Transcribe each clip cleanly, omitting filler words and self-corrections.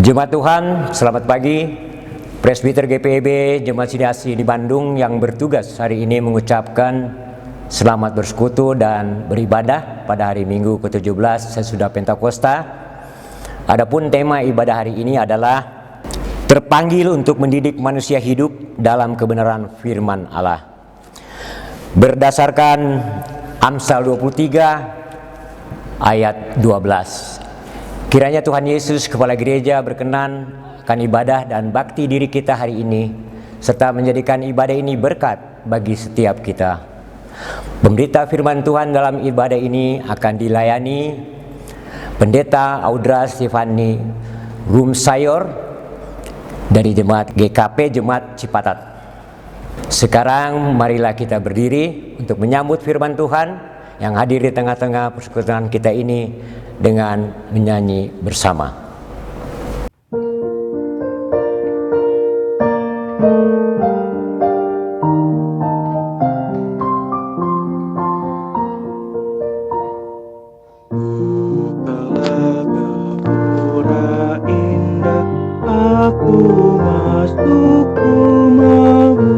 Jemaat Tuhan, selamat pagi. Presbiter GPIB Jemaat Siniasi di Bandung yang bertugas hari ini mengucapkan selamat bersekutu dan beribadah pada hari Minggu ke-17 sesudah Pentakosta. Adapun tema ibadah hari ini adalah terpanggil untuk mendidik manusia hidup dalam kebenaran firman Allah. Berdasarkan Amsal 23 ayat 12. Kiranya Tuhan Yesus, Kepala Gereja, berkenan akan ibadah dan bakti diri kita hari ini, serta menjadikan ibadah ini berkat bagi setiap kita. Pemberita firman Tuhan dalam ibadah ini akan dilayani Pendeta Audra Stefani Rumsayor dari Jemaat GKP Jemaat Cipatat. Sekarang marilah kita berdiri untuk menyambut firman Tuhan yang hadir di tengah-tengah persekutuan kita ini dengan menyanyi bersama. Bukalah gapura indah, aku masuk rumahmu,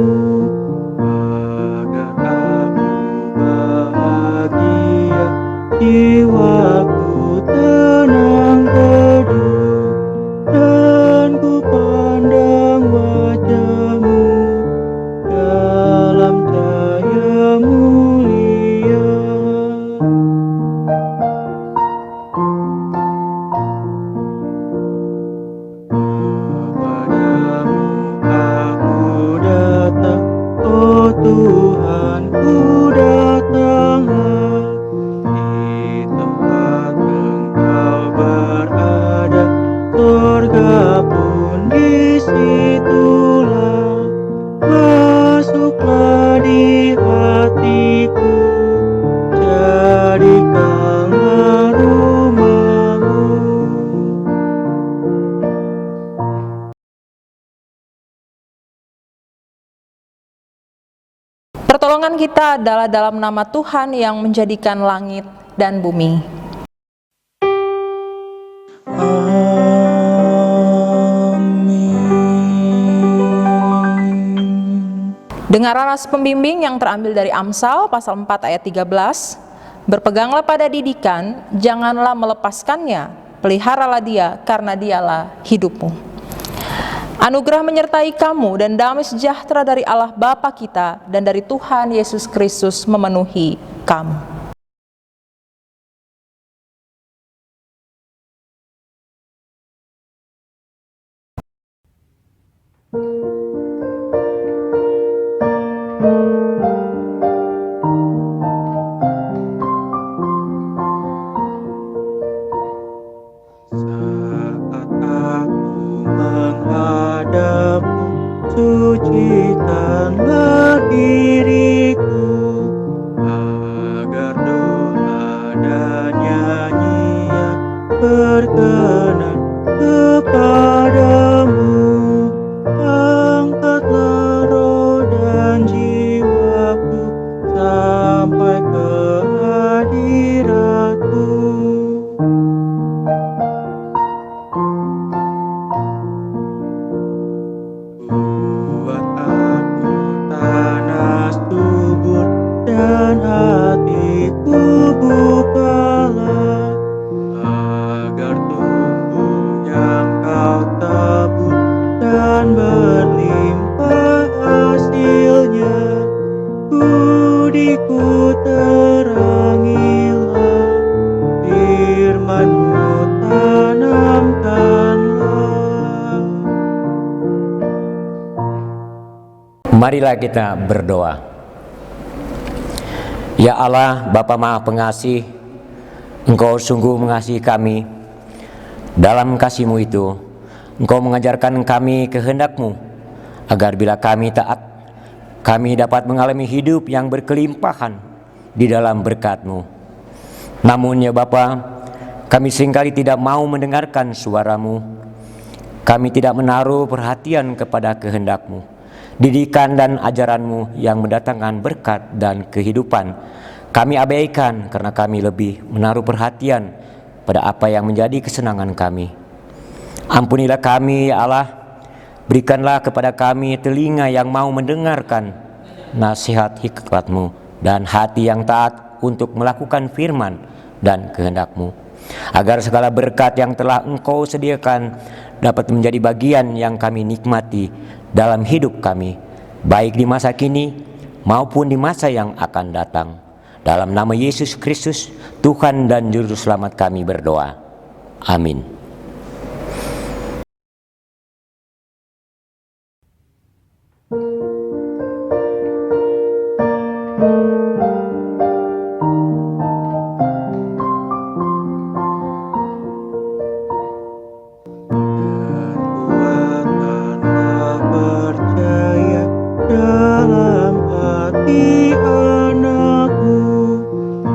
agar aku bahagia, jiwaku tenang teduh, dan ku pandang wajahmu dalam cahaya mulia. Kepadamu aku datang, oh Tuhan, ku datanglah. Di tempat Engkau berada, surga pun disitulah. Masuklah di hatiku, jadikanlah rumahmu. Pertolongan kita adalah dalam nama Tuhan yang menjadikan langit dan bumi. Amin. Dengarlah pembimbing yang terambil dari Amsal pasal 4 ayat 13. Berpeganglah pada didikan, janganlah melepaskannya, peliharalah dia karena dialah hidupmu. Anugerah menyertai kamu dan damai sejahtera dari Allah Bapa kita dan dari Tuhan Yesus Kristus memenuhi kamu. Saat aku menghadapmu, sucikanlah diriku, agar doa dan nyanyian berkenan kepadamu. Angkatlah roh dan jiwaku sampai ke hadiratmu. Buat aku tanah subur dan hatiku bukalah, agar tumbuh yang kau tabur dan berlimpah hasilnya. Budiku terangilah, firman-Mu tanamkanlah. Marilah kita berdoa. Ya Allah, Bapa Maha Pengasih, Engkau sungguh mengasihi kami. Dalam kasih-Mu itu, Engkau mengajarkan kami kehendak-Mu, agar bila kami taat, kami dapat mengalami hidup yang berkelimpahan di dalam berkat-Mu. Namun ya Bapa, kami seringkali tidak mau mendengarkan suara-Mu. Kami tidak menaruh perhatian kepada kehendak-Mu, didikan dan ajaran-Mu yang mendatangkan berkat dan kehidupan. Kami abaikan karena kami lebih menaruh perhatian pada apa yang menjadi kesenangan kami. Ampunilah kami, ya Allah. Berikanlah kepada kami telinga yang mau mendengarkan nasihat hikmat-Mu dan hati yang taat untuk melakukan firman dan kehendak-Mu, agar segala berkat yang telah Engkau sediakan dapat menjadi bagian yang kami nikmati dalam hidup kami, baik di masa kini maupun di masa yang akan datang. Dalam nama Yesus Kristus, Tuhan dan Juru Selamat kami berdoa. Amin. Kuatkanlah percaya dalam hati anakmu,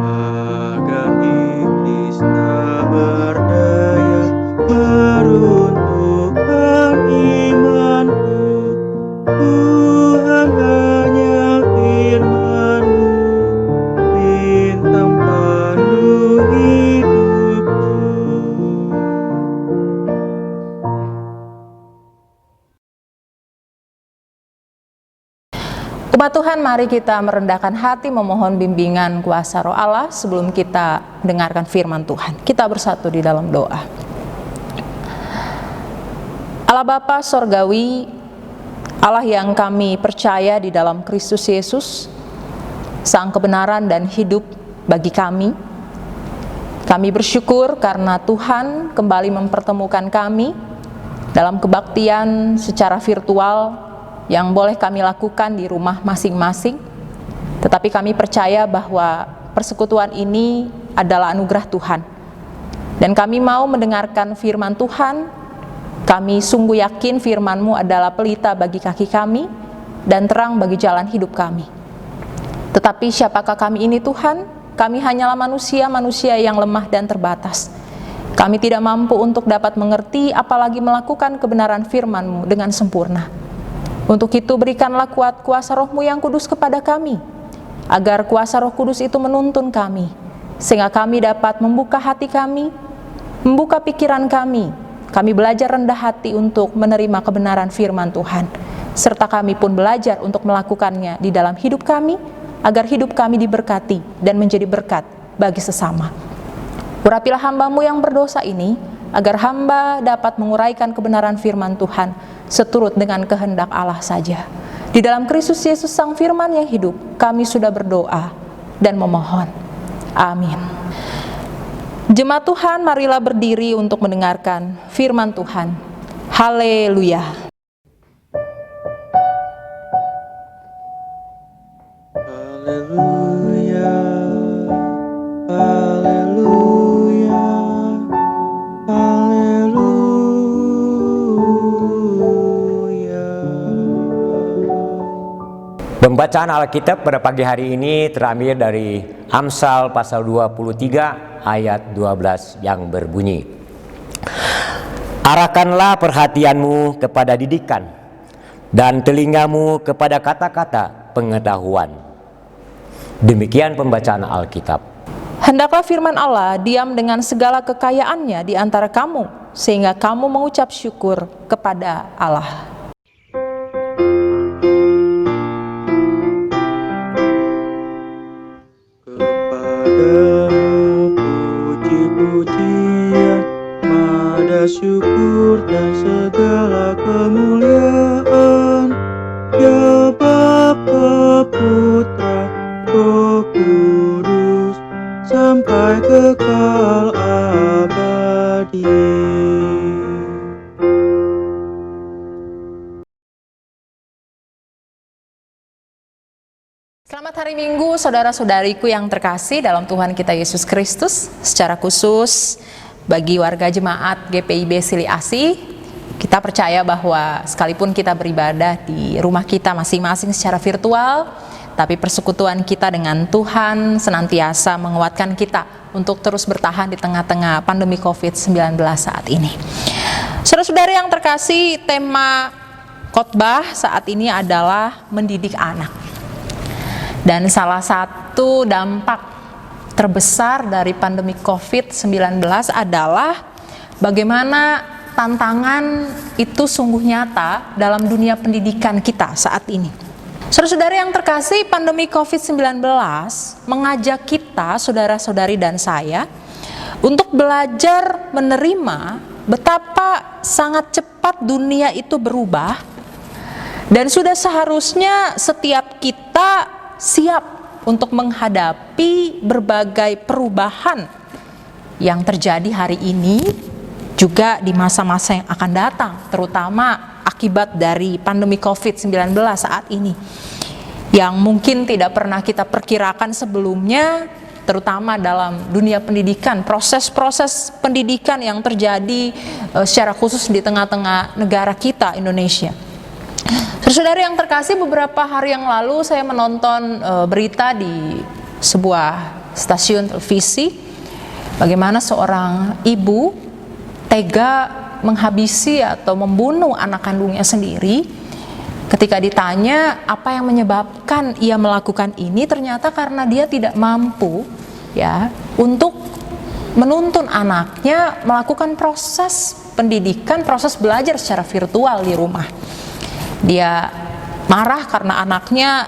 agar iblis tak berdaya meruntuhkan imanku. Tuhan hanya firman-Mu, bintang pandu hidupku. Umat Tuhan, mari kita merendahkan hati memohon bimbingan kuasa Roh Allah sebelum kita dengarkan firman Tuhan. Kita bersatu di dalam doa. Allah Bapa Sorgawi, Allah yang kami percaya di dalam Kristus Yesus, Sang kebenaran dan hidup bagi kami. Kami bersyukur karena Tuhan kembali mempertemukan kami dalam kebaktian secara virtual yang boleh kami lakukan di rumah masing-masing. Tetapi kami percaya bahwa persekutuan ini adalah anugerah Tuhan. Dan kami mau mendengarkan firman Tuhan. Kami sungguh yakin firman-Mu adalah pelita bagi kaki kami dan terang bagi jalan hidup kami. Tetapi siapakah kami ini Tuhan? Kami hanyalah manusia yang lemah dan terbatas. Kami tidak mampu untuk dapat mengerti apalagi melakukan kebenaran firman-Mu dengan sempurna. Untuk itu berikanlah kuat kuasa Roh-Mu yang kudus kepada kami, agar kuasa Roh Kudus itu menuntun kami, sehingga kami dapat membuka hati kami, membuka pikiran kami belajar rendah hati untuk menerima kebenaran firman Tuhan, serta kami pun belajar untuk melakukannya di dalam hidup kami, agar hidup kami diberkati dan menjadi berkat bagi sesama. Urapilah hamba-Mu yang berdosa ini, agar hamba dapat menguraikan kebenaran firman Tuhan seturut dengan kehendak Allah saja. Di dalam Kristus Yesus Sang Firman yang hidup, kami sudah berdoa dan memohon. Amin. Jemaat Tuhan, marilah berdiri untuk mendengarkan firman Tuhan. Haleluya. Haleluya, haleluya, haleluya. Pembacaan Alkitab pada pagi hari ini terambil dari Amsal pasal 23 ayat 12 yang berbunyi, arahkanlah perhatianmu kepada didikan dan telingamu kepada kata-kata pengetahuan. Demikian pembacaan Alkitab. Hendaklah firman Allah diam dengan segala kekayaannya di antara kamu, sehingga kamu mengucap syukur kepada Allah. Kepadamu puji-pujian, mada syukur dan segala kemuliaan, ya Bapa, Putra, Roh Kudus, sampai kekal abadi. Selamat hari Minggu saudara-saudariku yang terkasih dalam Tuhan kita Yesus Kristus. Secara khusus bagi warga jemaat GPIB Sili Asih, kita percaya bahwa sekalipun kita beribadah di rumah kita masing-masing secara virtual, tapi persekutuan kita dengan Tuhan senantiasa menguatkan kita untuk terus bertahan di tengah-tengah pandemi COVID-19 saat ini. Saudara-saudara yang terkasih, tema khotbah saat ini adalah mendidik anak. Dan salah satu dampak terbesar dari pandemi COVID-19 adalah bagaimana tantangan itu sungguh nyata dalam dunia pendidikan kita saat ini. Saudara-saudara yang terkasih, pandemi COVID-19 mengajak kita, saudara-saudari dan saya, untuk belajar menerima betapa sangat cepat dunia itu berubah, dan sudah seharusnya setiap kita siap untuk menghadapi berbagai perubahan yang terjadi hari ini, juga di masa-masa yang akan datang, terutama akibat dari pandemi COVID-19 saat ini, yang mungkin tidak pernah kita perkirakan sebelumnya, terutama dalam dunia pendidikan, proses-proses pendidikan yang terjadi secara khusus di tengah-tengah negara kita, Indonesia. Saudara yang terkasih, beberapa hari yang lalu saya menonton berita di sebuah stasiun televisi, bagaimana seorang ibu tega menghabisi atau membunuh anak kandungnya sendiri. Ketika ditanya apa yang menyebabkan ia melakukan ini, ternyata karena dia tidak mampu ya untuk menuntun anaknya melakukan proses pendidikan, proses belajar secara virtual di rumah. Dia marah karena anaknya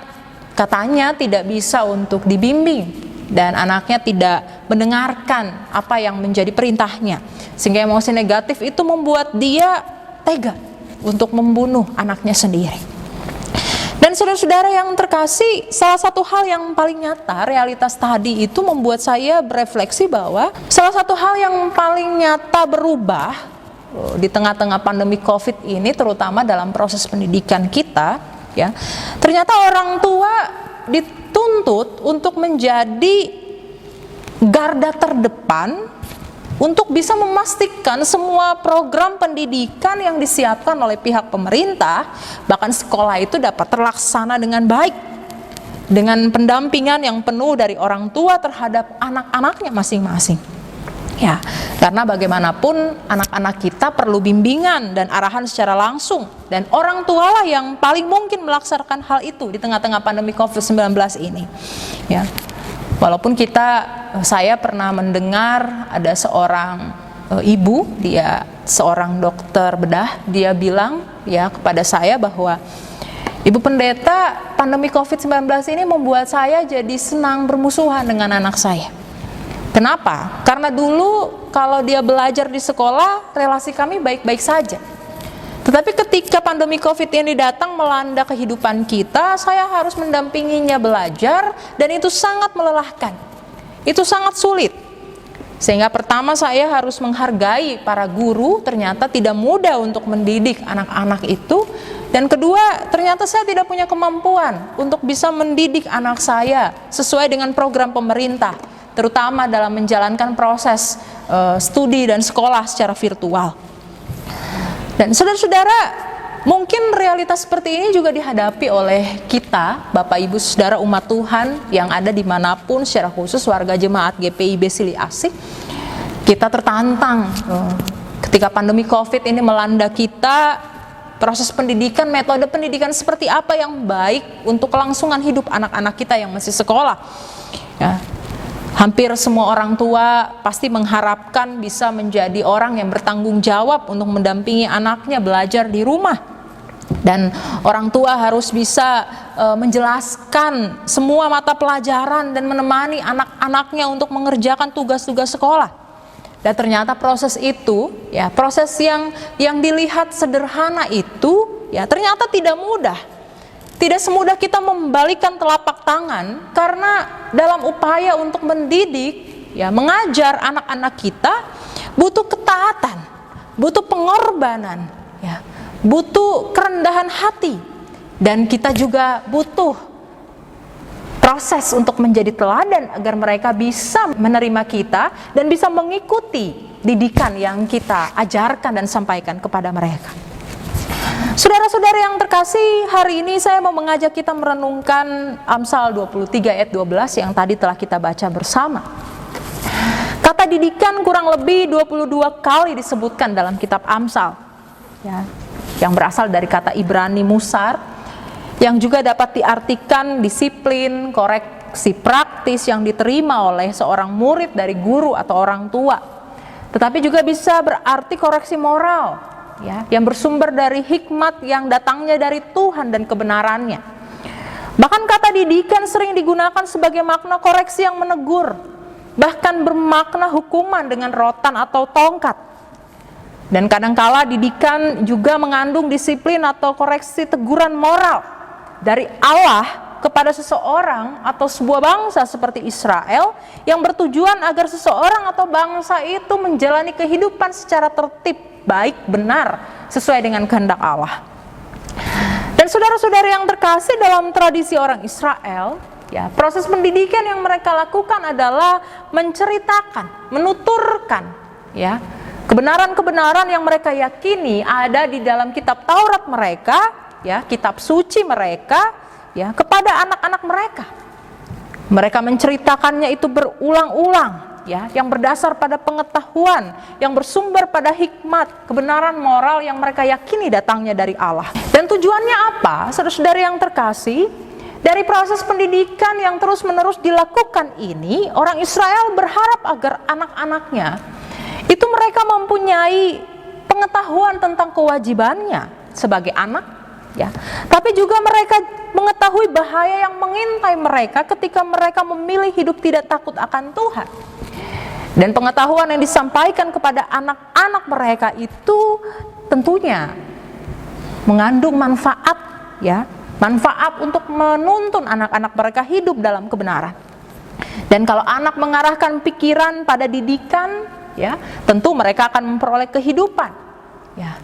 katanya tidak bisa untuk dibimbing dan anaknya tidak mendengarkan apa yang menjadi perintahnya, sehingga emosi negatif itu membuat dia tega untuk membunuh anaknya sendiri. Dan saudara-saudara yang terkasih, salah satu hal yang paling nyata, realitas tadi itu membuat saya berefleksi bahwa salah satu hal yang paling nyata berubah di tengah-tengah pandemi COVID ini, terutama dalam proses pendidikan kita, ya, ternyata orang tua dituntut untuk menjadi garda terdepan untuk bisa memastikan semua program pendidikan yang disiapkan oleh pihak pemerintah, bahkan sekolah itu dapat terlaksana dengan baik, dengan pendampingan yang penuh dari orang tua terhadap anak-anaknya masing-masing. Ya, karena bagaimanapun anak-anak kita perlu bimbingan dan arahan secara langsung, dan orang tualah yang paling mungkin melaksanakan hal itu di tengah-tengah pandemi COVID-19 ini. Ya, walaupun saya pernah mendengar ada seorang ibu, dia seorang dokter bedah, dia bilang ya kepada saya bahwa, Ibu Pendeta, pandemi COVID-19 ini membuat saya jadi senang bermusuhan dengan anak saya. Kenapa? Karena dulu kalau dia belajar di sekolah, relasi kami baik-baik saja. Tetapi ketika pandemi COVID ini datang melanda kehidupan kita, saya harus mendampinginya belajar, dan itu sangat melelahkan. Itu sangat sulit. Sehingga pertama saya harus menghargai para guru, ternyata tidak mudah untuk mendidik anak-anak itu. Dan kedua, ternyata saya tidak punya kemampuan untuk bisa mendidik anak saya sesuai dengan program pemerintah, terutama dalam menjalankan proses studi dan sekolah secara virtual. Dan saudara-saudara, mungkin realitas seperti ini juga dihadapi oleh kita, Bapak Ibu Saudara umat Tuhan yang ada dimanapun, secara khusus warga jemaat GPIB Sili Asih. Kita tertantang ketika pandemi COVID ini melanda kita, proses pendidikan, metode pendidikan seperti apa yang baik untuk kelangsungan hidup anak-anak kita yang masih sekolah. Ya. Hampir semua orang tua pasti mengharapkan bisa menjadi orang yang bertanggung jawab untuk mendampingi anaknya belajar di rumah. Dan orang tua harus bisa menjelaskan semua mata pelajaran dan menemani anak-anaknya untuk mengerjakan tugas-tugas sekolah. Dan ternyata proses itu, ya, proses yang dilihat sederhana itu, ya, ternyata tidak mudah. Tidak semudah kita membalikan telapak tangan, karena dalam upaya untuk mendidik, ya, mengajar anak-anak kita butuh ketaatan, butuh pengorbanan, ya, butuh kerendahan hati, dan kita juga butuh proses untuk menjadi teladan agar mereka bisa menerima kita dan bisa mengikuti didikan yang kita ajarkan dan sampaikan kepada mereka. Saudara-saudara yang terkasih, hari ini saya mau mengajak kita merenungkan Amsal 23 ayat 12 yang tadi telah kita baca bersama. Kata didikan kurang lebih 22 kali disebutkan dalam kitab Amsal, ya, yang berasal dari kata Ibrani musar, yang juga dapat diartikan disiplin, koreksi praktis yang diterima oleh seorang murid dari guru atau orang tua. tetapi juga bisa berarti koreksi moral, ya, yang bersumber dari hikmat yang datangnya dari Tuhan dan kebenarannya. Bahkan kata didikan sering digunakan sebagai makna koreksi yang menegur, bahkan bermakna hukuman dengan rotan atau tongkat. Dan kadangkala didikan juga mengandung disiplin atau koreksi teguran moral dari Allah kepada seseorang atau sebuah bangsa seperti Israel, yang bertujuan agar seseorang atau bangsa itu menjalani kehidupan secara tertib, baik, benar, sesuai dengan kehendak Allah. Dan saudara-saudara yang terkasih, dalam tradisi orang Israel, ya, proses pendidikan yang mereka lakukan adalah menceritakan, menuturkan, ya, kebenaran-kebenaran yang mereka yakini ada di dalam kitab Taurat mereka, ya, kitab suci mereka, ya, kepada anak-anak mereka. Mereka menceritakannya itu berulang-ulang, ya, yang berdasar pada pengetahuan, yang bersumber pada hikmat, kebenaran moral yang mereka yakini datangnya dari Allah. Dan tujuannya apa, saudara-saudara yang terkasih? Dari proses pendidikan yang terus-menerus dilakukan ini, orang Israel berharap agar anak-anaknya itu mereka mempunyai pengetahuan tentang kewajibannya sebagai anak, ya, tapi juga mereka mengetahui bahaya yang mengintai mereka ketika mereka memilih hidup tidak takut akan Tuhan. Dan pengetahuan yang disampaikan kepada anak-anak mereka itu tentunya mengandung manfaat, ya, manfaat untuk menuntun anak-anak mereka hidup dalam kebenaran. Dan kalau anak mengarahkan pikiran pada didikan, ya, tentu mereka akan memperoleh kehidupan, ya.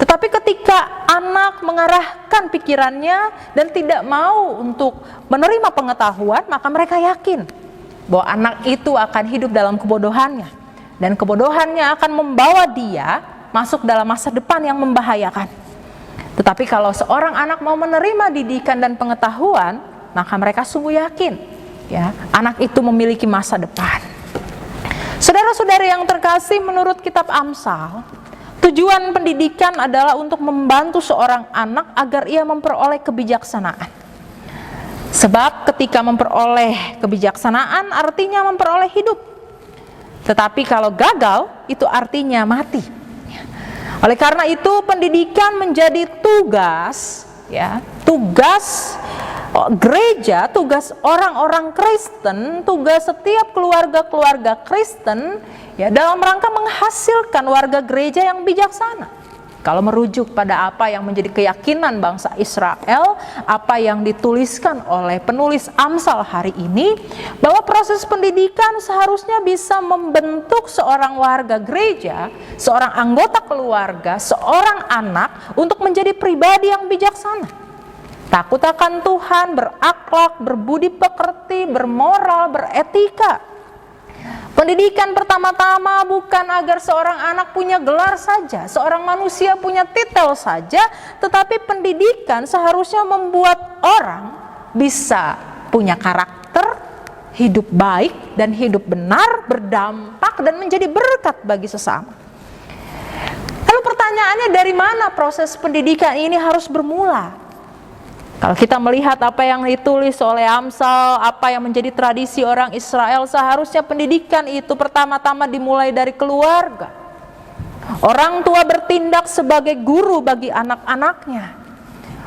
Tetapi ketika anak mengarahkan pikirannya dan tidak mau untuk menerima pengetahuan, maka mereka yakin bahwa anak itu akan hidup dalam kebodohannya, dan kebodohannya akan membawa dia masuk dalam masa depan yang membahayakan. Tetapi kalau seorang anak mau menerima didikan dan pengetahuan, maka mereka sungguh yakin, ya, anak itu memiliki masa depan. Saudara-saudari yang terkasih, menurut kitab Amsal, tujuan pendidikan adalah untuk membantu seorang anak agar ia memperoleh kebijaksanaan. Sebab ketika memperoleh kebijaksanaan artinya memperoleh hidup. Tetapi kalau gagal, itu artinya mati. Oleh karena itu pendidikan menjadi tugas, ya, tugas gereja, tugas orang-orang Kristen, tugas setiap keluarga-keluarga Kristen, ya, dalam rangka menghasilkan warga gereja yang bijaksana. Kalau merujuk pada apa yang menjadi keyakinan bangsa Israel, apa yang dituliskan oleh penulis Amsal hari ini, bahwa proses pendidikan seharusnya bisa membentuk seorang warga gereja, seorang anggota keluarga, seorang anak untuk menjadi pribadi yang bijaksana, takut akan Tuhan, berakhlak, berbudi pekerti, bermoral, beretika. Pendidikan pertama-tama bukan agar seorang anak punya gelar saja, seorang manusia punya titel saja, tetapi pendidikan seharusnya membuat orang bisa punya karakter, hidup baik dan hidup benar, berdampak dan menjadi berkat bagi sesama. Lalu pertanyaannya, dari mana proses pendidikan ini harus bermula? Kalau kita melihat apa yang ditulis oleh Amsal, apa yang menjadi tradisi orang Israel, seharusnya pendidikan itu pertama-tama dimulai dari keluarga. Orang tua bertindak sebagai guru bagi anak-anaknya.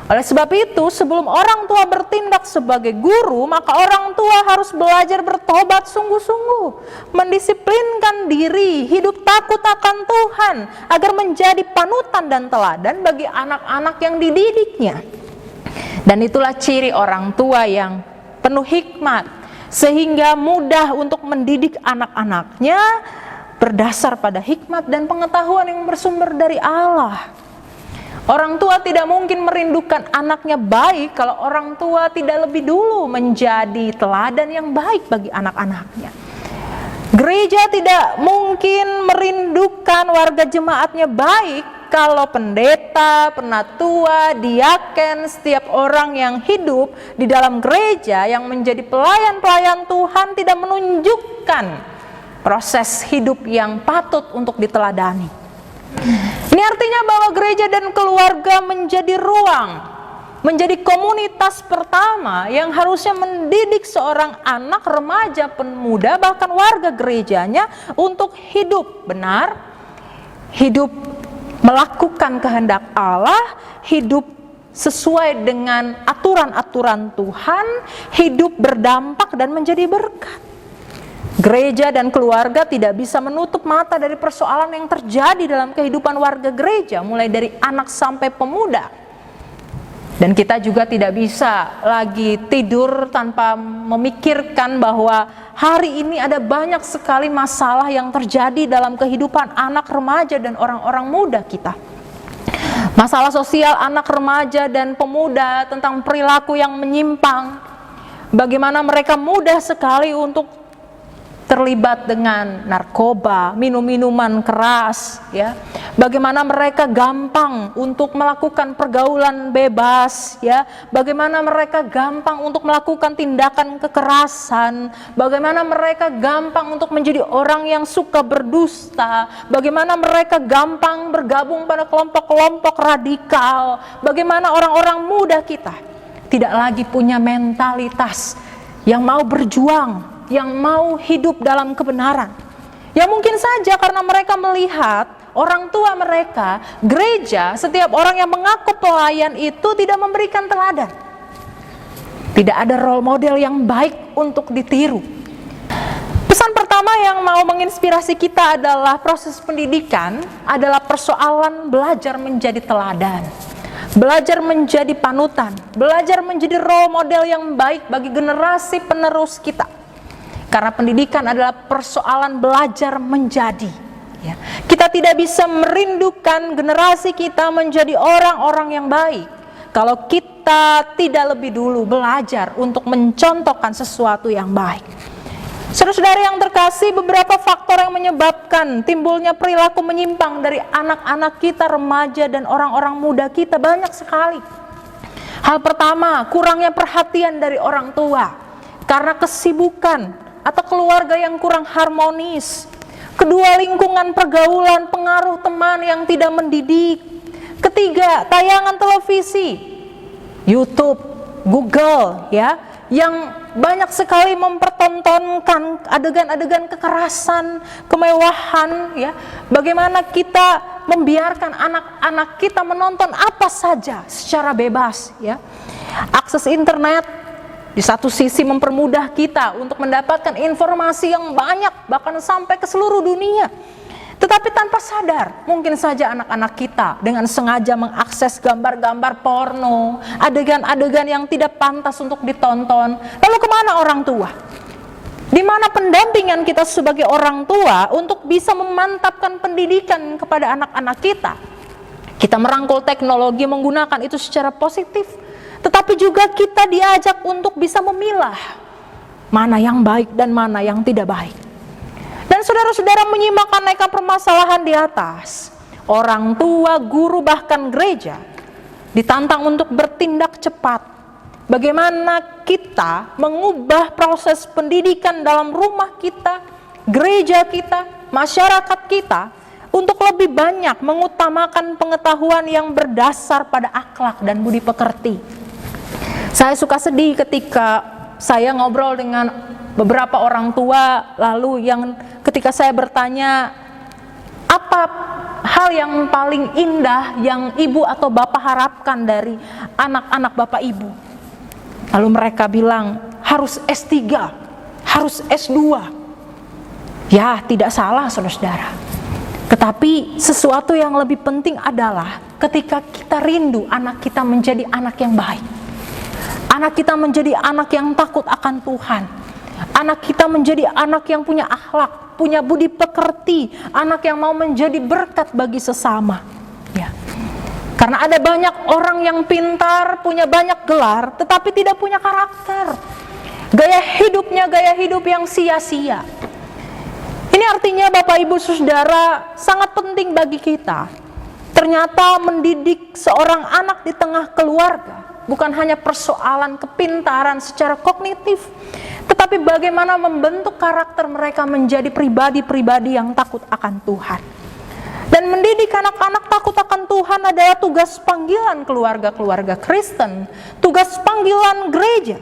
Oleh sebab itu, sebelum orang tua bertindak sebagai guru, maka orang tua harus belajar bertobat sungguh-sungguh, mendisiplinkan diri, hidup takut akan Tuhan, agar menjadi panutan dan teladan bagi anak-anak yang dididiknya. Dan itulah ciri orang tua yang penuh hikmat, sehingga mudah untuk mendidik anak-anaknya berdasar pada hikmat dan pengetahuan yang bersumber dari Allah. Orang tua tidak mungkin merindukan anaknya baik kalau orang tua tidak lebih dulu menjadi teladan yang baik bagi anak-anaknya. Gereja tidak mungkin merindukan warga jemaatnya baik kalau pendeta, penatua, diaken, setiap orang yang hidup di dalam gereja yang menjadi pelayan-pelayan Tuhan tidak menunjukkan proses hidup yang patut untuk diteladani. Ini artinya bahwa gereja dan keluarga menjadi ruang menjadi komunitas pertama yang harusnya mendidik seorang anak, remaja, pemuda, bahkan warga gerejanya untuk hidup benar, hidup melakukan kehendak Allah, hidup sesuai dengan aturan-aturan Tuhan, hidup berdampak dan menjadi berkat. Gereja dan keluarga tidak bisa menutup mata dari persoalan yang terjadi dalam kehidupan warga gereja, mulai dari anak sampai pemuda. Dan kita juga tidak bisa lagi tidur tanpa memikirkan bahwa hari ini ada banyak sekali masalah yang terjadi dalam kehidupan anak, remaja, dan orang-orang muda kita. Masalah sosial anak, remaja, dan pemuda tentang perilaku yang menyimpang. Bagaimana mereka mudah sekali untuk terlibat dengan narkoba, minum-minuman keras, ya. Bagaimana mereka gampang untuk melakukan pergaulan bebas, ya. Bagaimana mereka gampang untuk melakukan tindakan kekerasan, bagaimana mereka gampang untuk menjadi orang yang suka berdusta, bagaimana mereka gampang bergabung pada kelompok-kelompok radikal, bagaimana orang-orang muda kita tidak lagi punya mentalitas yang mau berjuang, yang mau hidup dalam kebenaran. Ya mungkin saja karena mereka melihat orang tua mereka, gereja, setiap orang yang mengaku pelayan itu tidak memberikan teladan. Tidak ada role model yang baik untuk ditiru. Pesan pertama yang mau menginspirasi kita adalah proses pendidikan adalah persoalan belajar menjadi teladan, belajar menjadi panutan, belajar menjadi role model yang baik bagi generasi penerus kita. Karena pendidikan adalah persoalan belajar menjadi. Ya. Kita tidak bisa merindukan generasi kita menjadi orang-orang yang baik kalau kita tidak lebih dulu belajar untuk mencontohkan sesuatu yang baik. Saudara-saudara yang terkasih, beberapa faktor yang menyebabkan timbulnya perilaku menyimpang dari anak-anak kita, remaja, dan orang-orang muda kita banyak sekali. Hal pertama, kurangnya perhatian dari orang tua karena kesibukan atau keluarga yang kurang harmonis. Kedua, lingkungan pergaulan, pengaruh teman yang tidak mendidik. Ketiga, tayangan televisi, YouTube, Google, ya, yang banyak sekali mempertontonkan adegan-adegan kekerasan, kemewahan, ya. Bagaimana kita membiarkan anak-anak kita menonton apa saja secara bebas, ya. Akses internet di satu sisi mempermudah kita untuk mendapatkan informasi yang banyak, bahkan sampai ke seluruh dunia. Tetapi tanpa sadar, mungkin saja anak-anak kita dengan sengaja mengakses gambar-gambar porno, adegan-adegan yang tidak pantas untuk ditonton. Lalu kemana orang tua? Di mana pendampingan kita sebagai orang tua untuk bisa memantapkan pendidikan kepada anak-anak kita? Kita merangkul teknologi, menggunakan itu secara positif, tetapi juga kita diajak untuk bisa memilah mana yang baik dan mana yang tidak baik. Dan saudara-saudara menyimak aneka permasalahan di atas, orang tua, guru, bahkan gereja ditantang untuk bertindak cepat. Bagaimana kita mengubah proses pendidikan dalam rumah kita, gereja kita, masyarakat kita, untuk lebih banyak mengutamakan pengetahuan yang berdasar pada akhlak dan budi pekerti. Saya suka sedih ketika saya ngobrol dengan beberapa orang tua, lalu yang ketika saya bertanya, apa hal yang paling indah yang ibu atau bapak harapkan dari anak-anak bapak ibu? Lalu mereka bilang, harus S3, harus S2. Ya, tidak salah saudara-saudara. Tetapi sesuatu yang lebih penting adalah ketika kita rindu anak kita menjadi anak yang baik. Anak kita menjadi anak yang takut akan Tuhan. Anak kita menjadi anak yang punya akhlak, punya budi pekerti, anak yang mau menjadi berkat bagi sesama. Ya. Karena ada banyak orang yang pintar, punya banyak gelar, tetapi tidak punya karakter. Gaya hidupnya gaya hidup yang sia-sia. Ini artinya Bapak Ibu Saudara sangat penting bagi kita. Ternyata mendidik seorang anak di tengah keluarga bukan hanya persoalan kepintaran secara kognitif, tetapi bagaimana membentuk karakter mereka menjadi pribadi-pribadi yang takut akan Tuhan. Dan Dan mendidik anak-anak takut akan Tuhan adalah tugas panggilan keluarga-keluarga Kristen, tugas panggilan gereja.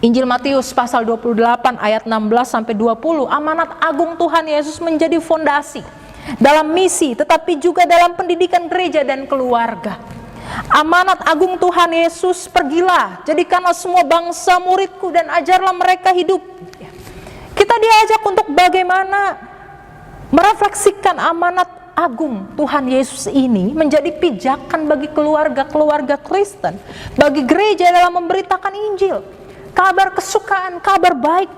Injil Matius pasal 28 ayat 16 sampai 20, amanat agung Tuhan Yesus menjadi fondasi dalam misi tetapi juga dalam pendidikan gereja dan keluarga. Amanat agung Tuhan Yesus, pergilah, jadikanlah semua bangsa muridku dan ajarlah mereka hidup. Kita diajak untuk bagaimana merefleksikan amanat agung Tuhan Yesus ini menjadi pijakan bagi keluarga-keluarga Kristen, bagi gereja dalam memberitakan Injil. Kabar kesukaan, kabar baik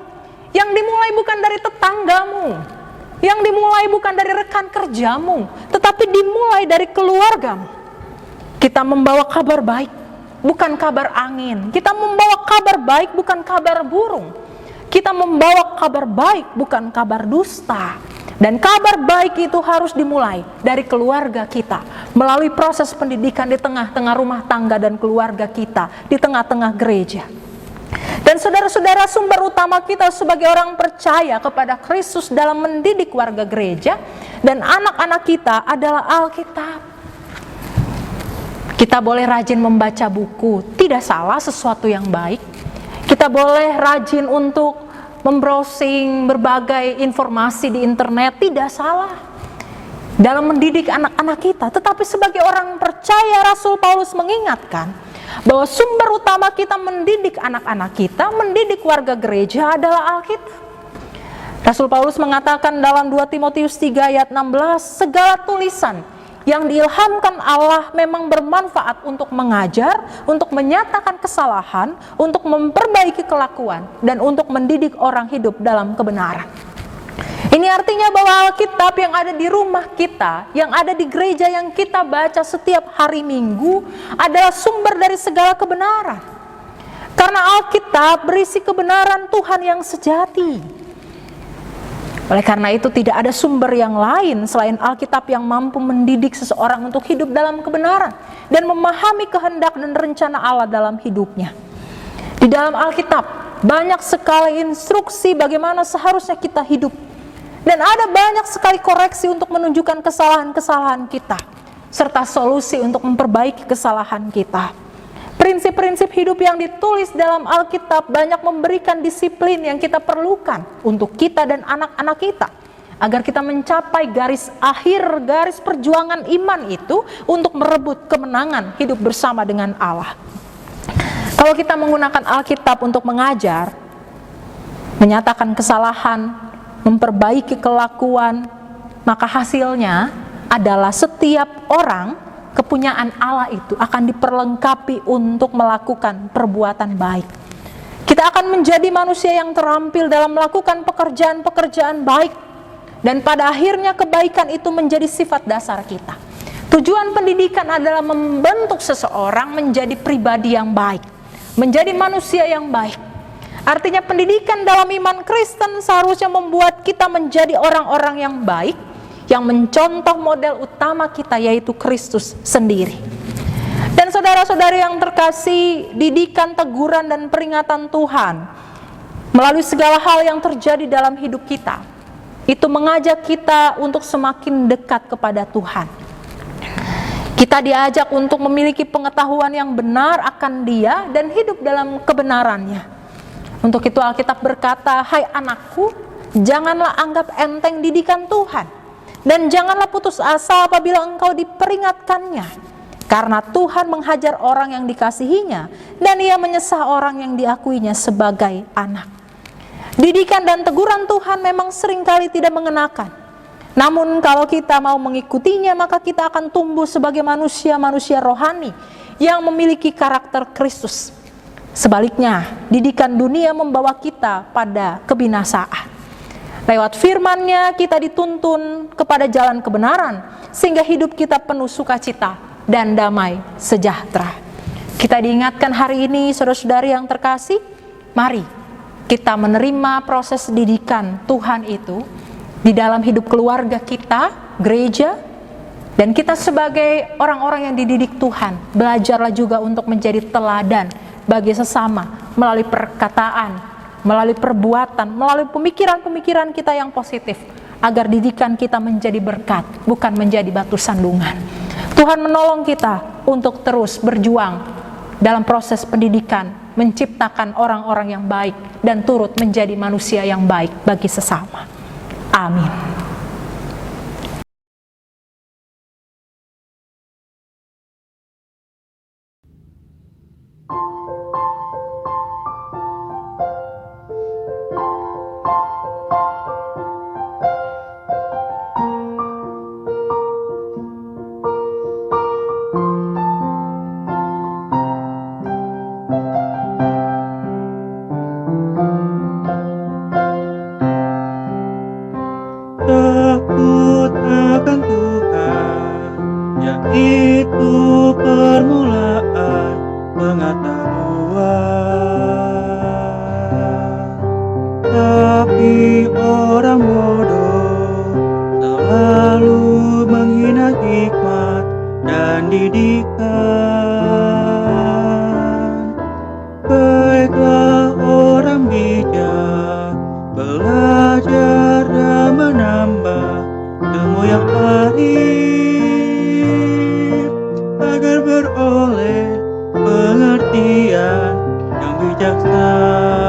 yang dimulai bukan dari tetanggamu, yang dimulai bukan dari rekan kerjamu, tetapi dimulai dari keluargamu. Kita membawa kabar baik, bukan kabar angin. Kita membawa kabar baik, bukan kabar burung. Kita membawa kabar baik, bukan kabar dusta. Dan kabar baik itu harus dimulai dari keluarga kita, melalui proses pendidikan di tengah-tengah rumah tangga dan keluarga kita, di tengah-tengah gereja. Dan saudara-saudara, sumber utama kita sebagai orang percaya kepada Kristus dalam mendidik warga gereja dan anak-anak kita adalah Alkitab. Kita boleh rajin membaca buku, tidak salah, sesuatu yang baik. Kita boleh rajin untuk membrowsing berbagai informasi di internet, tidak salah dalam mendidik anak-anak kita. Tetapi sebagai orang percaya, Rasul Paulus mengingatkan bahwa sumber utama kita mendidik anak-anak kita, mendidik warga gereja adalah Alkitab. Rasul Paulus mengatakan dalam 2 Timotius 3 ayat 16, segala tulisan yang diilhamkan Allah memang bermanfaat untuk mengajar, untuk menyatakan kesalahan, untuk memperbaiki kelakuan, dan untuk mendidik orang hidup dalam kebenaran. Ini artinya bahwa Alkitab yang ada di rumah kita, yang ada di gereja yang kita baca setiap hari Minggu adalah sumber dari segala kebenaran. Karena Alkitab berisi kebenaran Tuhan yang sejati. Oleh karena itu tidak ada sumber yang lain selain Alkitab yang mampu mendidik seseorang untuk hidup dalam kebenaran dan memahami kehendak dan rencana Allah dalam hidupnya. Di dalam Alkitab banyak sekali instruksi bagaimana seharusnya kita hidup. Dan ada banyak sekali koreksi untuk menunjukkan kesalahan-kesalahan kita, serta solusi untuk memperbaiki kesalahan kita. Prinsip-prinsip hidup yang ditulis dalam Alkitab banyak memberikan disiplin yang kita perlukan untuk kita dan anak-anak kita, agar kita mencapai garis akhir, garis perjuangan iman itu untuk merebut kemenangan hidup bersama dengan Allah. Kalau kita menggunakan Alkitab untuk mengajar, menyatakan kesalahan, memperbaiki kelakuan, maka hasilnya adalah setiap orang, kepunyaan Allah itu akan diperlengkapi untuk melakukan perbuatan baik. Kita akan menjadi manusia yang terampil dalam melakukan pekerjaan-pekerjaan baik, dan pada akhirnya kebaikan itu menjadi sifat dasar kita. Tujuan pendidikan adalah membentuk seseorang menjadi pribadi yang baik, menjadi manusia yang baik. Artinya pendidikan dalam iman Kristen seharusnya membuat kita menjadi orang-orang yang baik, yang mencontoh model utama kita yaitu Kristus sendiri. Dan saudara-saudari yang terkasih, didikan, teguran, dan peringatan Tuhan melalui segala hal yang terjadi dalam hidup kita, itu mengajak kita untuk semakin dekat kepada Tuhan. Kita diajak untuk memiliki pengetahuan yang benar akan Dia dan hidup dalam kebenarannya. Untuk itu Alkitab berkata, hai anakku, janganlah anggap enteng didikan Tuhan, dan janganlah putus asa apabila engkau diperingatkannya. Karena Tuhan menghajar orang yang dikasihinya, dan Ia menyesah orang yang diakuinya sebagai anak. Didikan dan teguran Tuhan memang seringkali tidak mengenakan. Namun kalau kita mau mengikutinya, maka kita akan tumbuh sebagai manusia-manusia rohani yang memiliki karakter Kristus. Sebaliknya, didikan dunia membawa kita pada kebinasaan. Lewat firman-Nya kita dituntun kepada jalan kebenaran, sehingga hidup kita penuh sukacita dan damai sejahtera. Kita diingatkan hari ini, saudara-saudari yang terkasih, mari kita menerima proses didikan Tuhan itu di dalam hidup keluarga kita, gereja, dan kita sebagai orang-orang yang dididik Tuhan, belajarlah juga untuk menjadi teladan bagi sesama melalui perkataan, melalui perbuatan, melalui pemikiran-pemikiran kita yang positif, agar didikan kita menjadi berkat, bukan menjadi batu sandungan. Tuhan menolong kita untuk terus berjuang dalam proses pendidikan, menciptakan orang-orang yang baik dan turut menjadi manusia yang baik bagi sesama. Amin. Takut akan Tuhan, yaitu permulaan pengetahuan. Tapi orang bodoh selalu menghina hikmat dan didikan. Baiklah orang bijak, belajar dan menambah ilmu yang arif, agar beroleh pengertian yang bijaksana.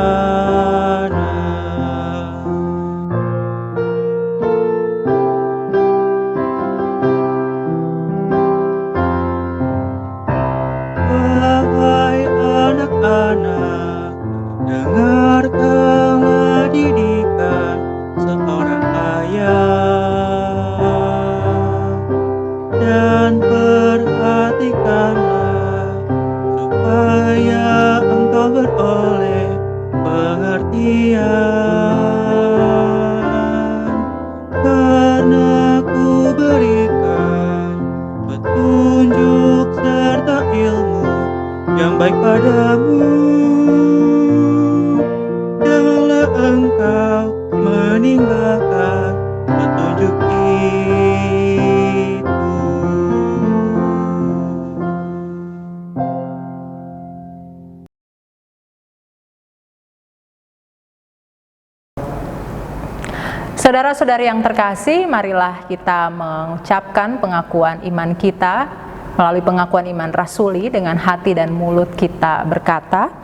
Wahai anak-anak, dengarkanlah didikan seorang ayah, dan perhatikanlah supaya engkau beroleh pengertian, karena ku berikan petunjuk serta ilmu yang baik padamu. Janganlah engkau meninggalkan petunjuk itu. Saudara-saudari yang terkasih, marilah kita mengucapkan pengakuan iman kita melalui pengakuan iman rasuli dengan hati dan mulut kita berkata,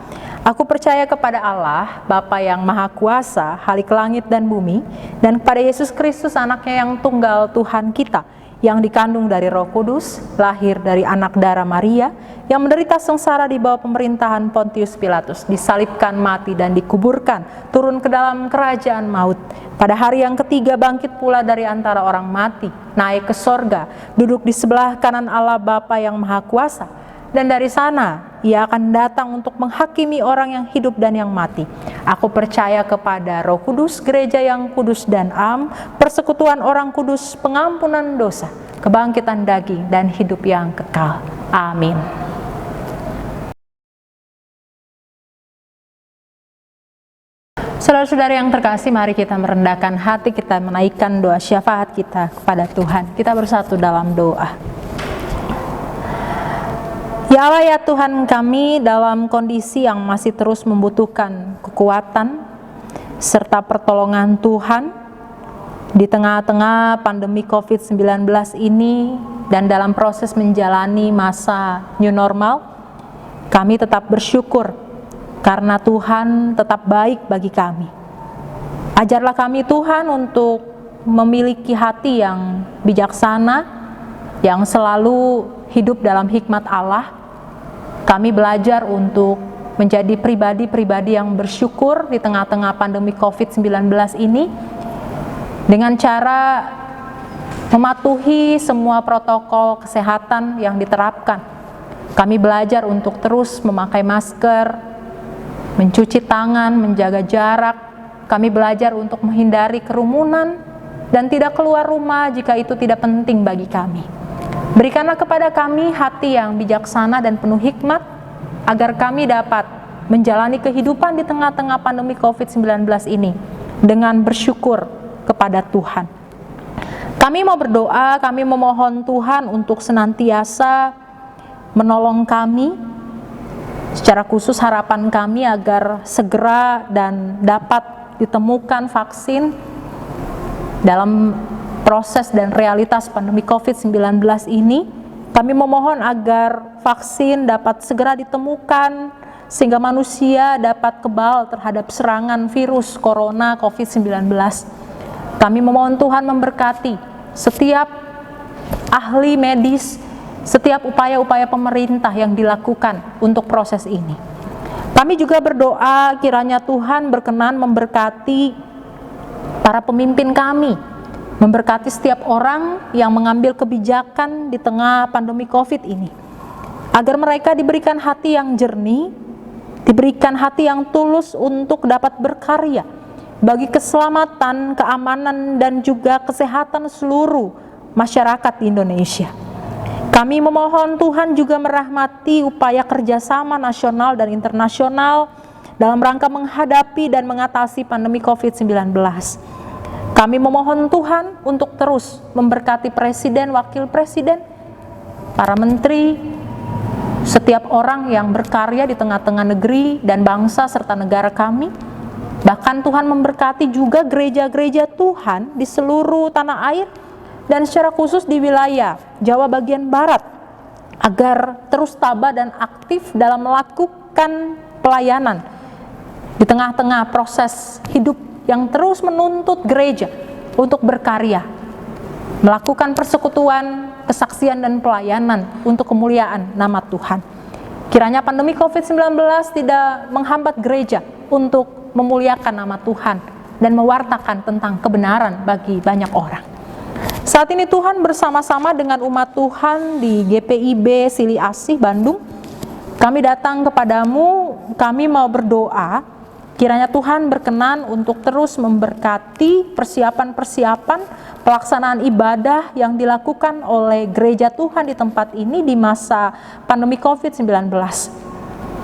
Aku percaya kepada Allah, Bapa yang Maha Kuasa, Khalik langit dan bumi, dan kepada Yesus Kristus anaknya yang tunggal Tuhan kita, yang dikandung dari Roh Kudus, lahir dari anak darah Maria, yang menderita sengsara di bawah pemerintahan Pontius Pilatus, disalibkan, mati dan dikuburkan, turun ke dalam kerajaan maut. Pada hari yang ketiga bangkit pula dari antara orang mati, naik ke sorga, duduk di sebelah kanan Allah Bapa yang Maha Kuasa, dan dari sana Ia akan datang untuk menghakimi orang yang hidup dan yang mati. Aku percaya kepada Roh Kudus, gereja yang kudus dan am, persekutuan orang kudus, pengampunan dosa, kebangkitan daging dan hidup yang kekal. Amin. Saudara-saudara yang terkasih, mari kita merendahkan hati kita, menaikkan doa syafaat kita kepada Tuhan. Kita bersatu dalam doa. Ya Allah, ya Tuhan kami, dalam kondisi yang masih terus membutuhkan kekuatan serta pertolongan Tuhan di tengah-tengah pandemi COVID-19 ini dan dalam proses menjalani masa new normal, kami tetap bersyukur karena Tuhan tetap baik bagi kami. Ajarlah kami Tuhan untuk memiliki hati yang bijaksana, yang selalu hidup dalam hikmat Allah. Kami belajar untuk menjadi pribadi-pribadi yang bersyukur di tengah-tengah pandemi COVID-19 ini dengan cara mematuhi semua protokol kesehatan yang diterapkan. Kami belajar untuk terus memakai masker, mencuci tangan, menjaga jarak. Kami belajar untuk menghindari kerumunan dan tidak keluar rumah jika itu tidak penting bagi kami. Berikanlah kepada kami hati yang bijaksana dan penuh hikmat, agar kami dapat menjalani kehidupan di tengah-tengah pandemi COVID-19 ini dengan bersyukur kepada Tuhan. Kami mau berdoa, kami memohon Tuhan untuk senantiasa menolong kami, secara khusus harapan kami agar segera dan dapat ditemukan vaksin Dalam proses dan realitas pandemi COVID-19 ini, kami memohon agar vaksin dapat segera ditemukan sehingga manusia dapat kebal terhadap serangan virus corona COVID-19. Kami memohon Tuhan memberkati setiap ahli medis, setiap upaya-upaya pemerintah yang dilakukan untuk proses ini. Kami juga berdoa kiranya Tuhan berkenan memberkati para pemimpin kami, memberkati setiap orang yang mengambil kebijakan di tengah pandemi COVID ini, agar mereka diberikan hati yang jernih, diberikan hati yang tulus untuk dapat berkarya bagi keselamatan, keamanan, dan juga kesehatan seluruh masyarakat di Indonesia. Kami memohon Tuhan juga merahmati upaya kerjasama nasional dan internasional dalam rangka menghadapi dan mengatasi pandemi COVID-19. Kami memohon Tuhan untuk terus memberkati Presiden, Wakil Presiden, para menteri, setiap orang yang berkarya di tengah-tengah negeri dan bangsa serta negara kami. Bahkan Tuhan memberkati juga gereja-gereja Tuhan di seluruh tanah air dan secara khusus di wilayah Jawa bagian Barat, agar terus tabah dan aktif dalam melakukan pelayanan di tengah-tengah proses hidup yang terus menuntut gereja untuk berkarya, melakukan persekutuan, kesaksian, dan pelayanan untuk kemuliaan nama Tuhan. Kiranya pandemi COVID-19 tidak menghambat gereja untuk memuliakan nama Tuhan dan mewartakan tentang kebenaran bagi banyak orang. Saat ini Tuhan bersama-sama dengan umat Tuhan di GPIB Sili Asih, Bandung, kami datang kepadamu, kami mau berdoa, kiranya Tuhan berkenan untuk terus memberkati persiapan-persiapan pelaksanaan ibadah yang dilakukan oleh gereja Tuhan di tempat ini di masa pandemi COVID-19.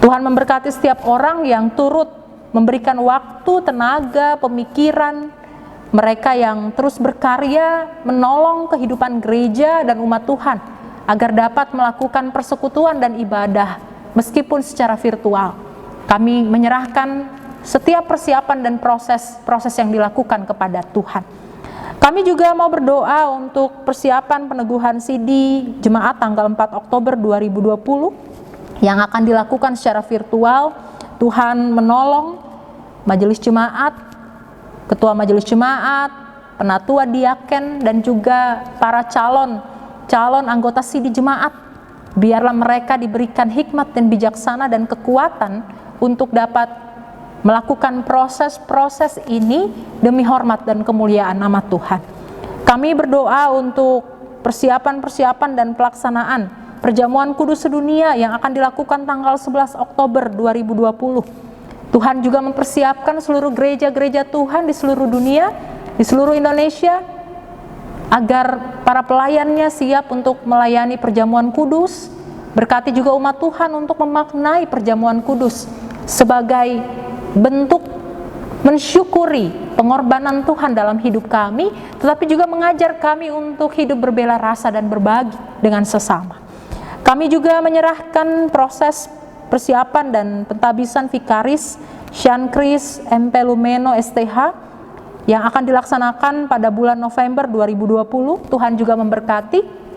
Tuhan memberkati setiap orang yang turut memberikan waktu, tenaga, pemikiran, mereka yang terus berkarya menolong kehidupan gereja dan umat Tuhan agar dapat melakukan persekutuan dan ibadah meskipun secara virtual. Kami menyerahkan setiap persiapan dan proses yang dilakukan kepada Tuhan. Kami juga mau berdoa untuk persiapan peneguhan CD Jemaat tanggal 4 Oktober 2020 yang akan dilakukan secara virtual. Tuhan menolong majelis jemaat, ketua majelis jemaat, penatua diaken, dan juga para calon anggota CD jemaat. Biarlah mereka diberikan hikmat dan bijaksana dan kekuatan untuk dapat melakukan proses-proses ini demi hormat dan kemuliaan nama Tuhan. Kami berdoa untuk persiapan-persiapan dan pelaksanaan perjamuan kudus sedunia yang akan dilakukan tanggal 11 Oktober 2020. Tuhan juga mempersiapkan seluruh gereja-gereja Tuhan di seluruh dunia, di seluruh Indonesia, agar para pelayannya siap untuk melayani perjamuan kudus. Berkati juga umat Tuhan untuk memaknai perjamuan kudus sebagai bentuk mensyukuri pengorbanan Tuhan dalam hidup kami, tetapi juga mengajar kami untuk hidup berbela rasa dan berbagi dengan sesama. Kami juga menyerahkan proses persiapan dan pentabisan Vikaris Syahkris MP Lumeno STH yang akan dilaksanakan pada bulan November 2020. Tuhan juga memberkati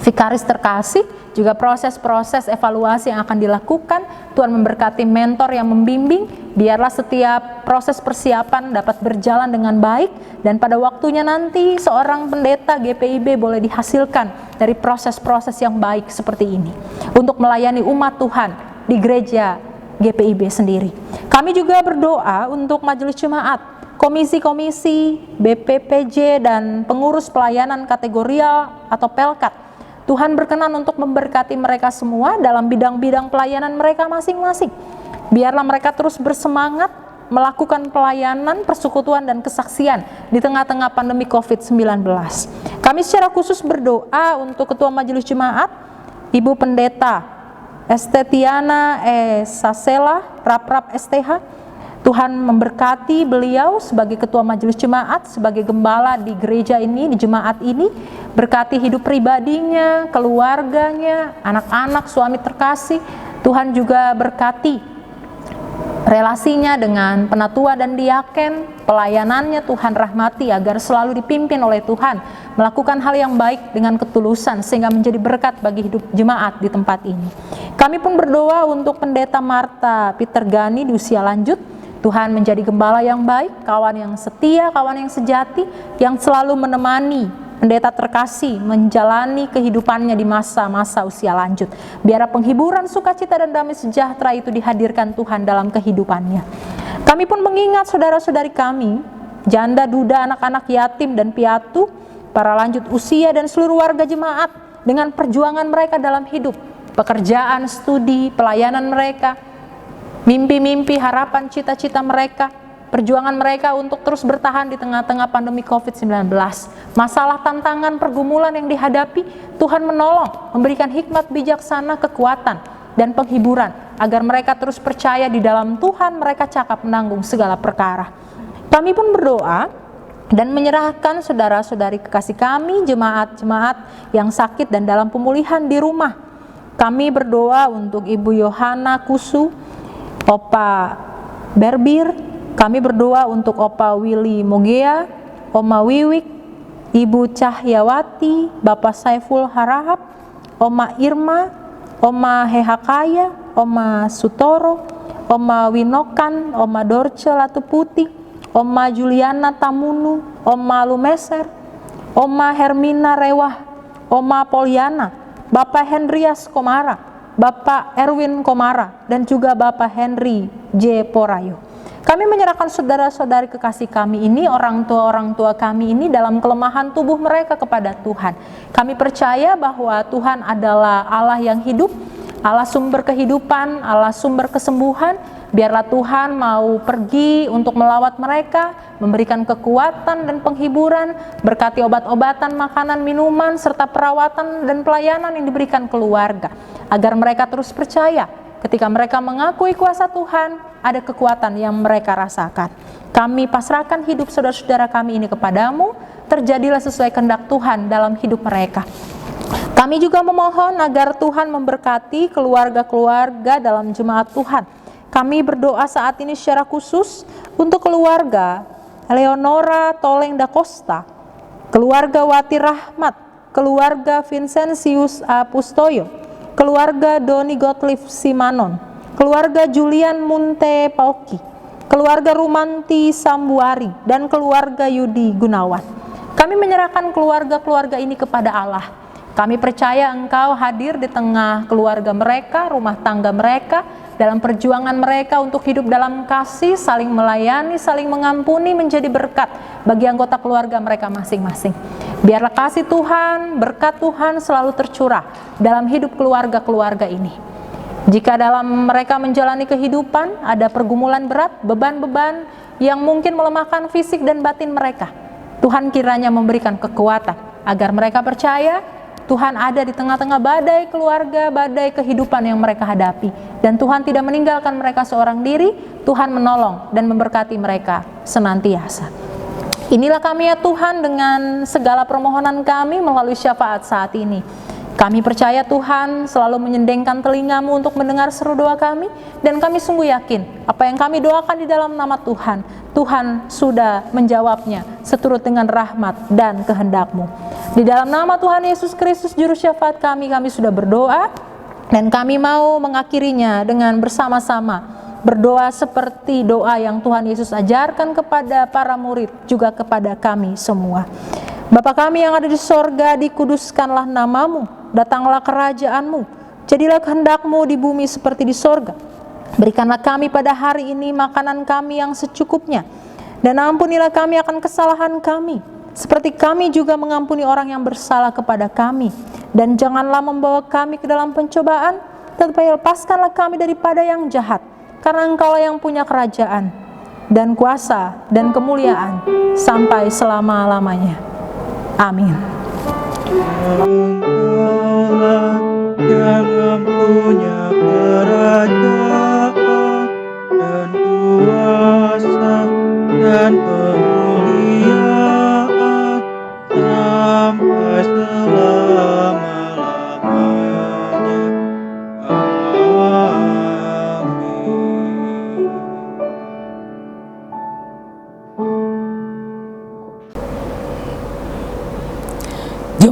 Vikaris terkasih, juga proses-proses evaluasi yang akan dilakukan. Tuhan memberkati mentor yang membimbing, biarlah setiap proses persiapan dapat berjalan dengan baik, dan pada waktunya nanti seorang pendeta GPIB boleh dihasilkan dari proses-proses yang baik seperti ini untuk melayani umat Tuhan di gereja GPIB sendiri. Kami juga berdoa untuk majelis jemaat, komisi-komisi, BPPJ, dan pengurus pelayanan kategorial atau pelkat. Tuhan berkenan untuk memberkati mereka semua dalam bidang-bidang pelayanan mereka masing-masing. Biarlah mereka terus bersemangat melakukan pelayanan, persekutuan, dan kesaksian di tengah-tengah pandemi COVID-19. Kami secara khusus berdoa untuk Ketua Majelis Jemaat, Ibu Pendeta Estetiana Sasela, Raprap STH. Tuhan memberkati beliau sebagai Ketua Majelis Jemaat, sebagai gembala di gereja ini, di jemaat ini. Berkati hidup pribadinya, keluarganya, anak-anak, suami terkasih. Tuhan juga berkati relasinya dengan penatua dan diaken, pelayanannya Tuhan rahmati agar selalu dipimpin oleh Tuhan, melakukan hal yang baik dengan ketulusan sehingga menjadi berkat bagi hidup jemaat di tempat ini. Kami pun berdoa untuk Pendeta Marta Peter Gani di usia lanjut. Tuhan menjadi gembala yang baik, kawan yang setia, kawan yang sejati, yang selalu menemani pendeta terkasih menjalani kehidupannya di masa-masa usia lanjut. Biar penghiburan, sukacita, dan damai sejahtera itu dihadirkan Tuhan dalam kehidupannya. Kami pun mengingat saudara-saudari kami, janda, duda, anak-anak yatim dan piatu, para lanjut usia dan seluruh warga jemaat dengan perjuangan mereka dalam hidup, pekerjaan, studi, pelayanan mereka, mimpi-mimpi, harapan, cita-cita mereka, perjuangan mereka untuk terus bertahan di tengah-tengah pandemi COVID-19. Masalah, tantangan, pergumulan yang dihadapi, Tuhan menolong, memberikan hikmat bijaksana, kekuatan, dan penghiburan, agar mereka terus percaya di dalam Tuhan, mereka cakap menanggung segala perkara. Kami pun berdoa dan menyerahkan saudara-saudari kekasih kami, jemaat-jemaat yang sakit dan dalam pemulihan di rumah. Kami berdoa untuk Ibu Yohana Kusu, Opa Berbir. Kami berdoa untuk Opa Willy Mogea, Oma Wiwik, Ibu Cahyawati, Bapak Saiful Harahap, Oma Irma, Oma Hehakaya, Oma Sutoro, Oma Winokan, Oma Dorce Latuputi, Oma Juliana Tamunu, Oma Lumeser, Oma Hermina Rewah, Oma Poliana, Bapak Hendrias Komara, Bapak Erwin Komara, dan juga Bapak Henry J. Porayo. Kami menyerahkan saudara-saudari kekasih kami ini, orang tua kami ini dalam kelemahan tubuh mereka kepada Tuhan. Kami percaya bahwa Tuhan adalah Allah yang hidup, Allah sumber kehidupan, Allah sumber kesembuhan. Biarlah Tuhan mau pergi untuk melawat mereka, memberikan kekuatan dan penghiburan, berkati obat-obatan, makanan, minuman, serta perawatan dan pelayanan yang diberikan keluarga, agar mereka terus percaya ketika mereka mengakui kuasa Tuhan, ada kekuatan yang mereka rasakan. Kami pasrahkan hidup saudara-saudara kami ini kepadamu, terjadilah sesuai kehendak Tuhan dalam hidup mereka. Kami juga memohon agar Tuhan memberkati keluarga-keluarga dalam jemaat Tuhan. Kami berdoa saat ini secara khusus untuk keluarga Eleonora Toleng da Costa, keluarga Wati Rahmat, keluarga Vincentius Apustoyo, keluarga Doni Gottlieb Simanon, keluarga Julian Munte Pauki, keluarga Rumanti Sambuari, dan keluarga Yudi Gunawan. Kami menyerahkan keluarga-keluarga ini kepada Allah. Kami percaya Engkau hadir di tengah keluarga mereka, rumah tangga mereka, dalam perjuangan mereka untuk hidup dalam kasih, saling melayani, saling mengampuni, menjadi berkat bagi anggota keluarga mereka masing-masing. Biarlah kasih Tuhan, berkat Tuhan selalu tercurah dalam hidup keluarga-keluarga ini. Jika dalam mereka menjalani kehidupan ada pergumulan berat, beban-beban yang mungkin melemahkan fisik dan batin mereka, Tuhan kiranya memberikan kekuatan agar mereka percaya Tuhan ada di tengah-tengah badai keluarga, badai kehidupan yang mereka hadapi. Dan Tuhan tidak meninggalkan mereka seorang diri, Tuhan menolong dan memberkati mereka senantiasa. Inilah kami ya Tuhan dengan segala permohonan kami melalui syafaat saat ini. Kami percaya Tuhan selalu menyendengkan telingamu untuk mendengar seru doa kami, dan kami sungguh yakin apa yang kami doakan di dalam nama Tuhan, Tuhan sudah menjawabnya seturut dengan rahmat dan kehendak-Mu. Di dalam nama Tuhan Yesus Kristus Juru Syafaat kami sudah berdoa, dan kami mau mengakhirinya dengan bersama-sama berdoa seperti doa yang Tuhan Yesus ajarkan kepada para murid, juga kepada kami semua. Bapa kami yang ada di sorga, dikuduskanlah namamu, datanglah kerajaan-Mu, jadilah kehendak-Mu di bumi seperti di sorga. Berikanlah kami pada hari ini makanan kami yang secukupnya, dan ampunilah kami akan kesalahan kami, seperti kami juga mengampuni orang yang bersalah kepada kami. Dan janganlah membawa kami ke dalam pencobaan, tetapi lepaskanlah kami daripada yang jahat, karena Engkaulah yang punya kerajaan, dan kuasa, dan kemuliaan, sampai selama-lamanya. Amin. Engkaulah yang mempunya kerajaan dan kuasa dan kemuliaan sampai selama-lamanya. Amin.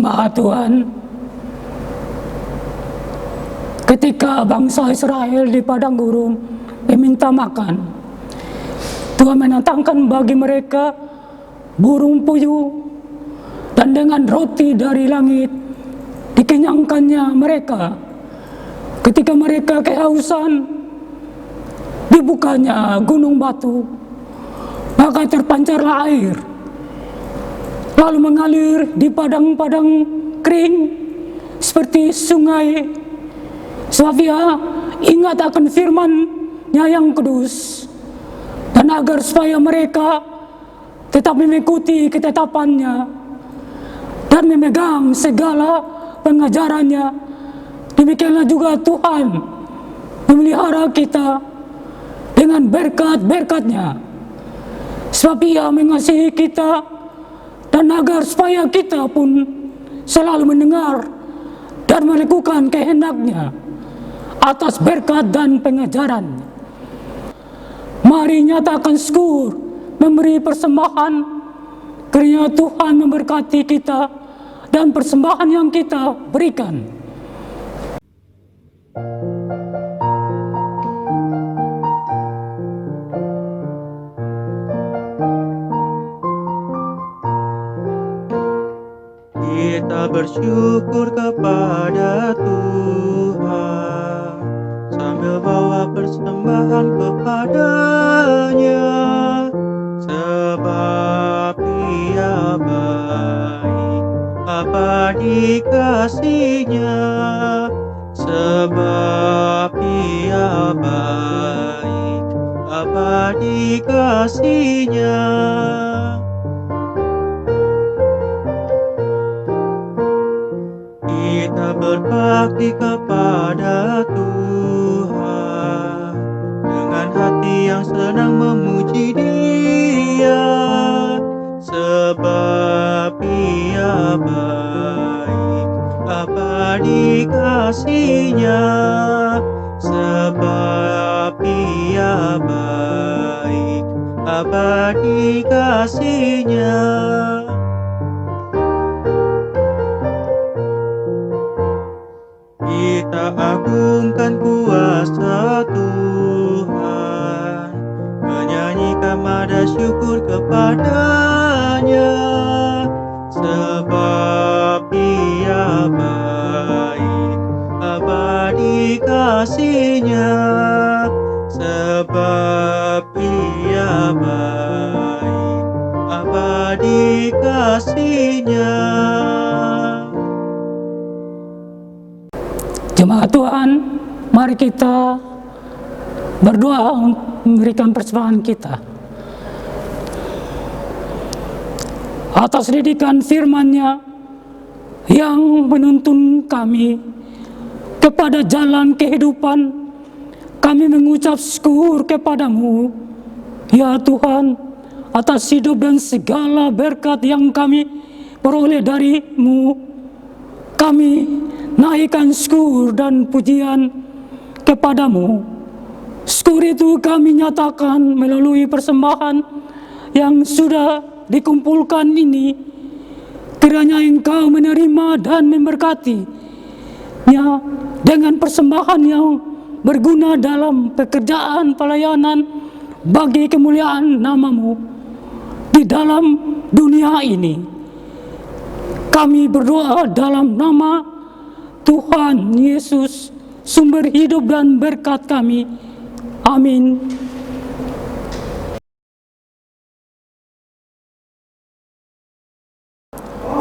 Jemaat Tuhan, ketika bangsa Israel di padang gurun meminta makan, Tuhan menantangkan bagi mereka burung puyuh, dan dengan roti dari langit dikenyangkannya mereka. Ketika mereka kehausan, dibukanya gunung batu, maka terpancarlah air, lalu mengalir di padang-padang kering seperti sungai. Sebab ia ingat akan firman-Nya yang kudus, dan agar supaya mereka tetap mengikuti ketetapan-Nya dan memegang segala pengajaran-Nya, demikianlah juga Tuhan memelihara kita dengan berkat-berkat-Nya. Sebab Ia mengasihi kita, dan agar supaya kita pun selalu mendengar dan melakukan kehendak-Nya atas berkat dan pengajaran. Mari nyatakan syukur, memberi persembahan, kiranya Tuhan memberkati kita dan persembahan yang kita berikan. Kita bersyukur kepada Tuhan sambil bawa persembahan kepada-Nya, sebab Ia baik abadi kasih-Nya, sebab Ia baik abadi kasih-Nya. Kita berbakti kepada Tuhan dengan hati yang senang memuji Dia, sebab Ia baik abadi kasih-Nya, sebab Ia baik abadi kasih-Nya. Kita agungkan kuasa Tuhan, menyanyikan nada syukur kepada-Nya, sebab Ia baik abadi kasih-Nya, sebab Ia baik abadi kasih-Nya. Jemaat Tuhan, mari kita berdoa untuk memberikan persembahan kita atas didikan firman-Nya yang menuntun kami kepada jalan kehidupan. Kami mengucap syukur kepada-Mu, ya Tuhan, atas hidup dan segala berkat yang kami peroleh dari-Mu. Kami naikkan syukur dan pujian kepada-Mu. Syukur itu kami nyatakan melalui persembahan yang sudah dikumpulkan ini. Kiranya Engkau menerima dan memberkati-Nya dengan persembahan yang berguna dalam pekerjaan pelayanan bagi kemuliaan nama-Mu di dalam dunia ini. Kami berdoa dalam nama Tuhan Yesus, sumber hidup dan berkat kami. Amin.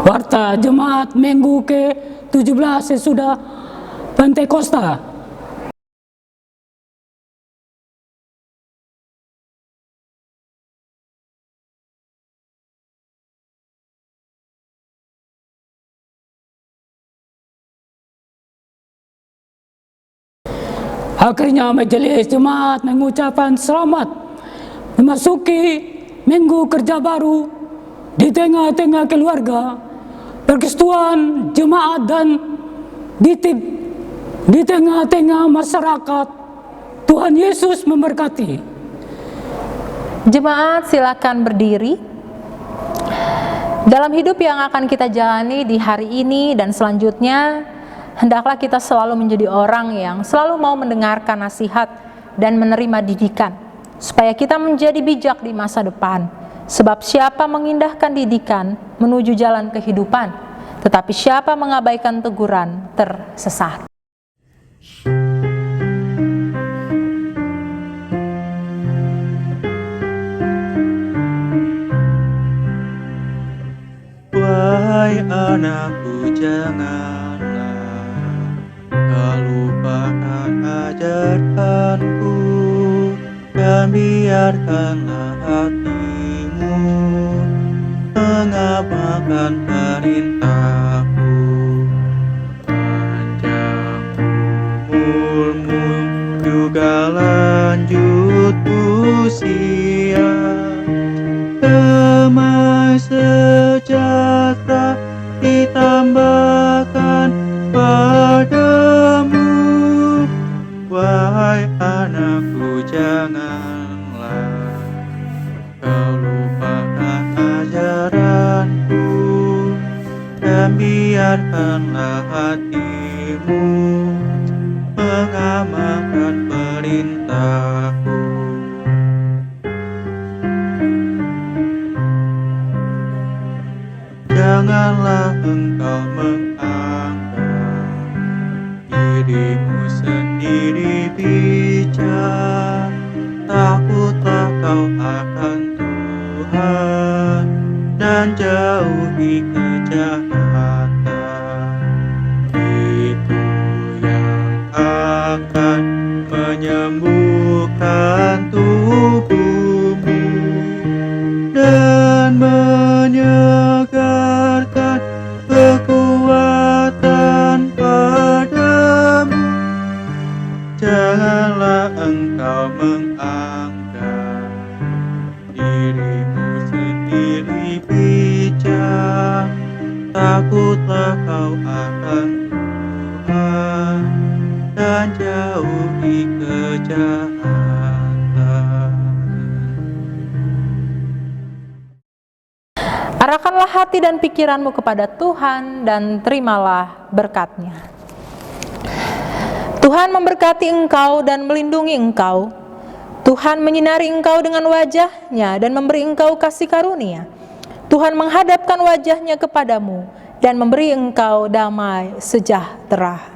Warta Jemaat Minggu ke-17 sesudah Pentakosta. Akhirnya majelis jemaat mengucapkan selamat memasuki minggu kerja baru di tengah-tengah keluarga, persekutuan jemaat dan di tengah-tengah masyarakat. Tuhan Yesus memberkati. Jemaat silakan berdiri. Dalam hidup yang akan kita jalani di hari ini dan selanjutnya, hendaklah kita selalu menjadi orang yang selalu mau mendengarkan nasihat dan menerima didikan, supaya kita menjadi bijak di masa depan. Sebab siapa mengindahkan didikan menuju jalan kehidupan, tetapi siapa mengabaikan teguran tersesat. Wahai anakku, janganlah kau lupakan ajaranku, dan biarkanlah hatimu mengamalkan perintahku. Panjang umurmu juga lanjut usia, damai sejahtera ditambahkan padamu. Wahai anakku, janganlah kau lupakan ajaranku, dan biarkanlah hatimu mengamalkan perintahku. Janganlah engkau menganggap dirimu sendiri bijak, takutlah kau akan Tuhan dan jauhi kejahatan. Itu yang akan menyembuhkan tubuhmu dan menyegarkan kekuatan padamu. Janganlah engkau menganggap dirimu sendiri bijak, takutlah kau akan Tuhan dan jauhi kejahatan. Arahkanlah hati dan pikiranmu kepada Tuhan dan terimalah berkat-Nya. Tuhan memberkati engkau dan melindungi engkau. Tuhan menyinari engkau dengan wajah-Nya dan memberi engkau kasih karunia. Tuhan menghadapkan wajah-Nya kepadamu dan memberi engkau damai sejahtera.